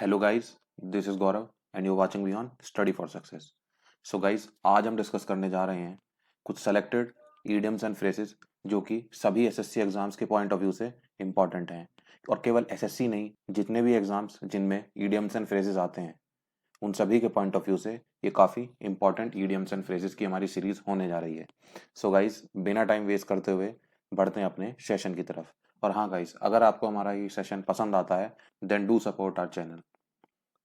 Hello guys, this is Gaurav and you watching me on study for success. So guys, आज हम discuss करने जा रहे हैं कुछ सेलेक्टेड ईडियम्स एंड फ्रेजेस जो कि सभी एसएससी एग्जाम्स के पॉइंट ऑफ व्यू से इंपॉर्टेंट हैं। और केवल एसएससी नहीं, जितने भी एग्जाम्स जिनमें ईडियम्स एंड फ्रेजेस आते हैं उन सभी के पॉइंट ऑफ व्यू से ये काफ़ी इंपॉर्टेंट ईडियम्स एंड फ्रेजेस की हमारी सीरीज होने जा रही है। सो गाइस, बिना टाइम वेस्ट करते हुए बढ़ते हैं अपने सेशन की तरफ। और हाँ गाइस, अगर आपको हमारा ये सेशन पसंद आता है then do support our channel.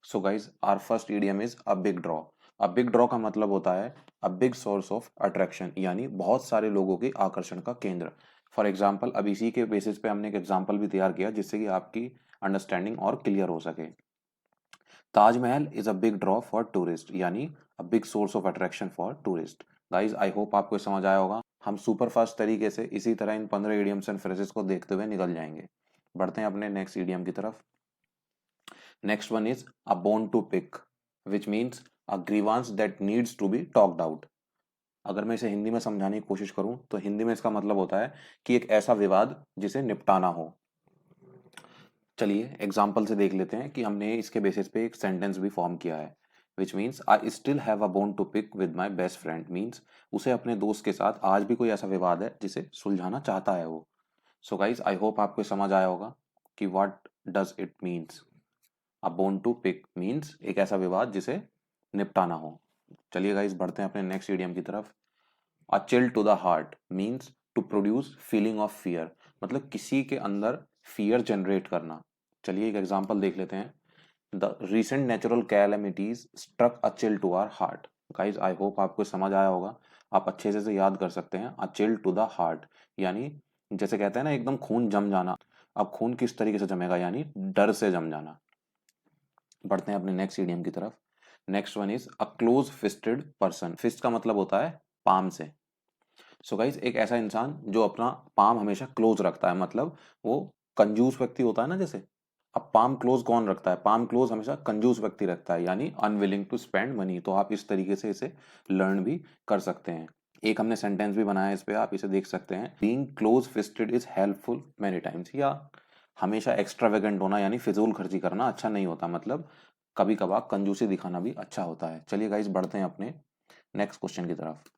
So guys, our first idiom is a big draw. A big draw का मतलब होता है a big source of attraction, यानी बहुत सारे लोगों के आकर्षण का केंद्र। फॉर एग्जाम्पल, अब इसी के बेसिस पे हमने एक एग्जाम्पल भी तैयार किया जिससे कि आपकी अंडरस्टैंडिंग और क्लियर हो सके। Taj Mahal is a big draw for tourist, यानी a big source of attraction for tourist. Guys, I hope आपको समझ आया होगा। हम सुपर फास्ट तरीके से इसी तरह इन 15 ईडियम्स एंड फ्रेजेस को देखते हुए निकल जाएंगे। बढ़ते हैं अपने नेक्स्ट ईडियम की तरफ। Next one is a bone to pick, which means a grievance that needs to be talked out. अगर मैं इसे हिंदी में समझाने की कोशिश करूं तो हिंदी में इसका मतलब होता है कि एक ऐसा विवाद जिसे निपटाना हो। चलिए एग्जाम्पल से देख लेते हैं कि हमने इसके बेसिस पे एक सेंटेंस भी फॉर्म किया है। Which means I still have a bone to pick with my best friend, means उसे अपने दोस्त के साथ आज भी कोई ऐसा विवाद है जिसे सुलझाना चाहता है वो। सो गाइज, आई होप आपको समझ आया होगा कि what does it means. A bone to pick means एक ऐसा विवाद जिसे निपटाना हो। चलिए गाइस, बढ़ते हैं अपने नेक्स्ट इडियम की तरफ। A chill to the heart means to produce feeling of fear, मतलब किसी के अंदर फियर जनरेट करना। चलिए एक एग्जांपल देख लेते हैं। The recent natural calamities struck a chill to our heart. Guys, I hope आपको समझ आया होगा। आप अच्छे से याद कर सकते हैं। A chill to the heart यानी जैसे कहते हैं ना, एकदम खून जम जाना। अब खून किस तरीके से जमेगा, यानी डर से जम जाना। बढ़ते हैं अपने नेक्स्ट इडियम की तरफ। Next one is a close fisted person. Fist का मतलब होता है पाम से। सो गाइस, एक ऐसा इंसान जो अपना पाम हमेशा क्लोज रखता है, मतलब वो कंजूस व्यक्ति होता है ना जैसे। अब पाम क्लोज कौन रखता है? पाम क्लोज हमेशा कंजूस व्यक्ति रखता है, यानी अनविलिंग टू स्पेंड मनी। तो आप इस तरीके से इसे लर्न भी कर सकते हैं। एक हमने सेंटेंस भी बनाया है इस पे, आप इसे देख सकते हैं। Being close fisted is helpful many times, या हमेशा एक्स्ट्रावेगेंट होना यानी फिजूल खर्ची करना अच्छा नहीं होता, मतलब कभी कभार कंजूसी दिखाना भी अच्छा होता है। चलिए गाइस, बढ़ते हैं अपने नेक्स्ट क्वेश्चन की तरफ।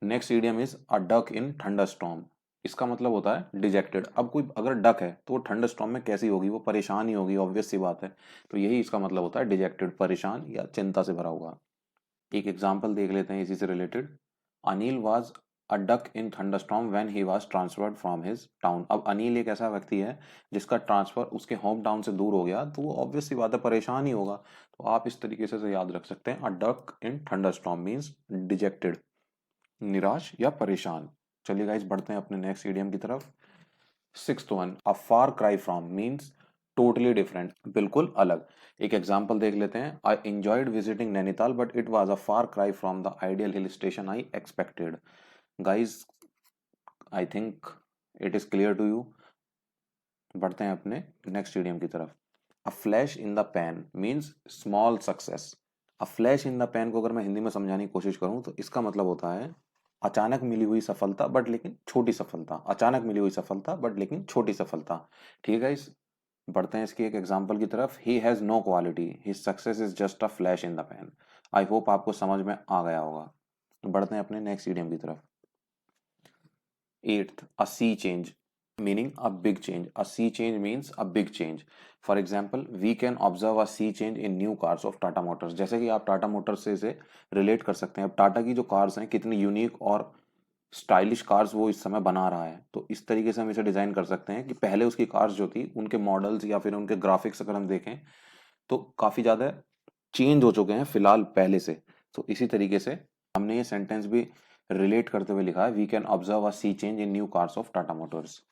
Next idiom is a duck in thunderstorm. इसका मतलब होता है डिजेक्टेड। अब कोई अगर डक है तो वो थंडरस्टॉर्म में कैसी होगी? वो परेशान ही होगी, ऑब्वियस सी बात है। तो यही इसका मतलब होता है डिजेक्टेड, परेशान या चिंता से भरा हुआ। एक एग्जाम्पल देख लेते हैं इसी से related. Anil was a duck in thunderstorm when he was transferred from his town. अब अनिल एक ऐसा व्यक्ति है जिसका ट्रांसफर उसके होम टाउन से दूर हो गया, तो वो ऑब्वियस सी बात है परेशान ही होगा। तो आप इस तरीके से इसे याद रख सकते हैं। A duck in thunderstorm means dejected, निराश या परेशान। चलिए गाइस, बढ़ते हैं अपने नेक्स्ट इडियम की तरफ। Sixth one, a far cry from means totally different, बिल्कुल अलग। एक एग्जांपल देख लेते हैं। I enjoyed visiting Nainital but it was a far cry from the ideal hill station I expected. Guys, I think it is clear to you. बढ़ते हैं अपने next idiom की तरफ। A flash in the pan means small success. A flash in the pan को अगर मैं हिंदी में समझाने की कोशिश करूं तो इसका मतलब होता है अचानक मिली हुई सफलता बट लेकिन छोटी सफलता। अचानक मिली हुई सफलता बट लेकिन छोटी सफलता। ठीक है, इस बढ़ते हैं इसकी एक एग्जांपल की तरफ। He has no quality, his success is just a flash in the pan. I hope आपको समझ में आ गया होगा। बढ़ते हैं अपने नेक्स्ट इडियम की तरफ। Eighth, a sea change meaning a big change. A sea change means a big change. For example, we can observe a sea change in new cars of Tata Motors. जैसे कि आप Tata Motors से इसे relate कर सकते हैं। अब टाटा की जो कार्स हैं कितनी यूनिक और स्टाइलिश कार्स वो इस समय बना रहा है, तो इस तरीके से हम इसे डिजाइन कर सकते हैं कि पहले उसकी कार्स जो थी उनके मॉडल्स या फिर उनके ग्राफिक्स अगर हम देखें तो काफी ज्यादा चेंज हो चुके हैं फिलहाल पहले से। तो इसी तरीके से हमने ये सेंटेंस भी रिलेट करते हुए लिखा है। We can observe a sea change in new cars of Tata motors.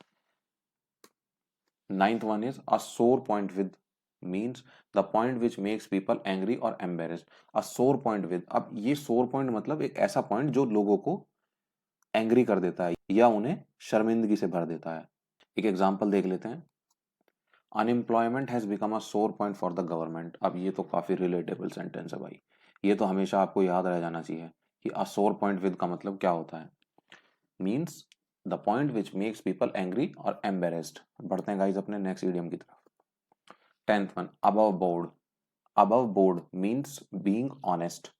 Ninth one is a sore point with means the point which makes people angry और embarrassed. A sore point with, अब ये सोर point मतलब एक ऐसा point जो लोगों को एंग्री कर देता है या उन्हें शर्मिंदगी से भर देता है। एक एग्जाम्पल देख लेते हैं। Unemployment has become a sore point for the government. अब ये तो काफी रिलेटेबल सेंटेंस है भाई। ये तो हमेशा आपको याद रह जाना चाहिए कि अ सोर पॉइंट विद का मतलब क्या होता है। Means the point which makes people angry और एम्बेरेस्ड। बढ़ते हैं गाइस अपने नेक्स्ट इडियम की तरफ। 10th one, above board. Above board means being honest.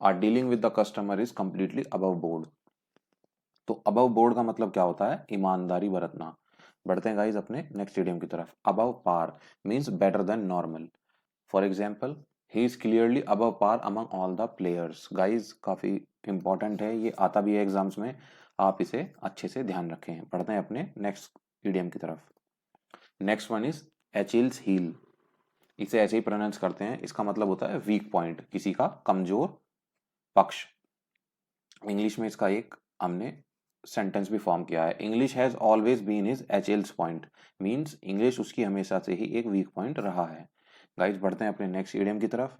Our dealing with the customer is completely above board. तो above board का मतलब क्या होता है? ईमानदारी बरतना। बढ़ते हैं गाइज अपने नेक्स्ट इडियम की तरफ। above par means better than normal. For example, he is clearly above par among all the players. Guys काफी इंपॉर्टेंट है, ये आता भी है एग्जाम्स में, आप इसे अच्छे से ध्यान रखें। पढ़ते हैं अपने नेक्स्ट इडियम की तरफ। Next one is Achilles heel. इसे ऐसे ही प्रोनाउंस करते हैं, इसका मतलब होता है वीक पॉइंट, किसी का कमजोर पक्ष। इंग्लिश में इसका एक हमने सेंटेंस भी फॉर्म किया है। English has always been his Achilles point, means English उसकी हमेशा से ही एक वीक पॉइंट रहा है। गाइस बढ़ते हैं अपने नेक्स्ट इडियम की तरफ।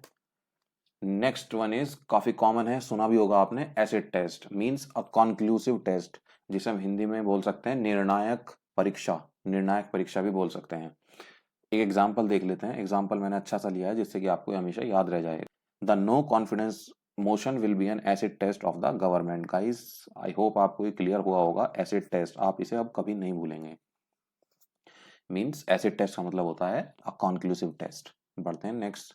नेक्स्ट वन इज काफी कॉमन है, सुना भी होगा आपने, acid test means a conclusive test, जिसे हम हिंदी में बोल सकते हैं निर्णायक परीक्षा, निर्णायक परीक्षा भी बोल सकते हैं। एक एग्जांपल देख लेते हैं। एग्जांपल मैंने अच्छा सा लिया है जिससे कि आपको हमेशा याद रह जाए। The no confidence motion will be an acid test of the government. Guys I hope आपको ये क्लियर हुआ होगा। एसिड टेस्ट आप इसे अब कभी नहीं भूलेंगे। मींस एसिड टेस्ट का मतलब होता है अ कॉन्क्लूसिव टेस्ट। बढ़ते हैं नेक्स्ट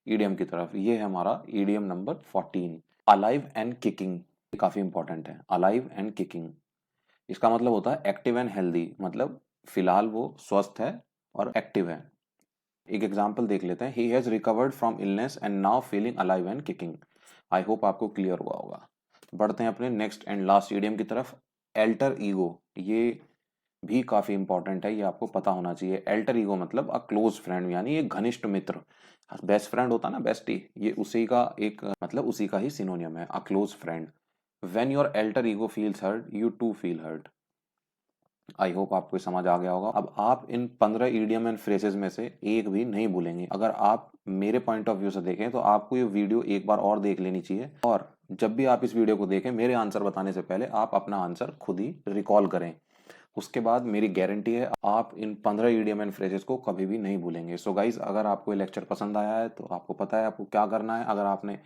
ईडीएम की तरफ। ये है हमारा EDM number 14, alive and kicking. काफी इंपॉर्टेंट है, अलाइव एंड किकिंग। इसका मतलब होता है एक्टिव एंड हेल्दी, मतलब फिलहाल वो स्वस्थ है और एक्टिव है। एक एग्जांपल देख लेते हैं। He has recovered from illness and now feeling alive and kicking. I hope आपको क्लियर हुआ होगा। बढ़ते हैं अपने नेक्स्ट एंड लास्ट ईडीएम की तरफ, एल्टर ईगो। ये भी काफी इंपॉर्टेंट है, ये आपको पता होना चाहिए। एल्टर ईगो मतलब अ क्लोज फ्रेंड, यानी एक घनिष्ठ मित्र। बेस्ट फ्रेंड होता ना, बेस्टी, ये उसी का एक मतलब उसी का ही सिनोनियम है, a close friend. When your alter ego feels hurt you to feel hurt. I hope आपको समझ आ गया होगा। अब आप इन 15 ईडियम एंड फ्रेजेस में से एक भी नहीं भूलेंगे। अगर आप मेरे पॉइंट ऑफ व्यू से देखें तो आपको ये वीडियो एक बार और देख लेनी चाहिए, और जब भी आप इस वीडियो को देखें मेरे आंसर बताने से पहले आप अपना आंसर खुद ही रिकॉल करें। उसके बाद मेरी गारंटी है आप इन 15 ईडियम एंड फ्रेजेस को कभी भी नहीं भूलेंगे। सो गाइज अगर आपको ये लेक्चर पसंद आया है तो आपको पता है आपको क्या करना है। अगर आपने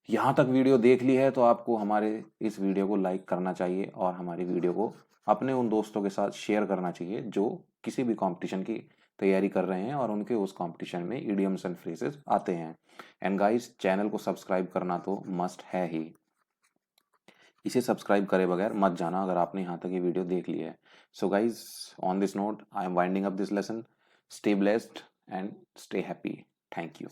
यहाँ तक वीडियो देख ली है तो आपको हमारे इस वीडियो को लाइक करना चाहिए और हमारी वीडियो को अपने उन दोस्तों के साथ शेयर करना चाहिए जो किसी भी कंपटीशन की तैयारी कर रहे हैं और उनके उस कंपटीशन में इडियम्स एंड फ्रेजेस आते हैं। एंड गाइस चैनल को सब्सक्राइब करना तो मस्ट है ही, इसे सब्सक्राइब करे बगैर मत जाना अगर आपने यहाँ तक ये वीडियो देख ली है। So guys on this note I am winding up this lesson. Stay blessed and stay happy. Thank you.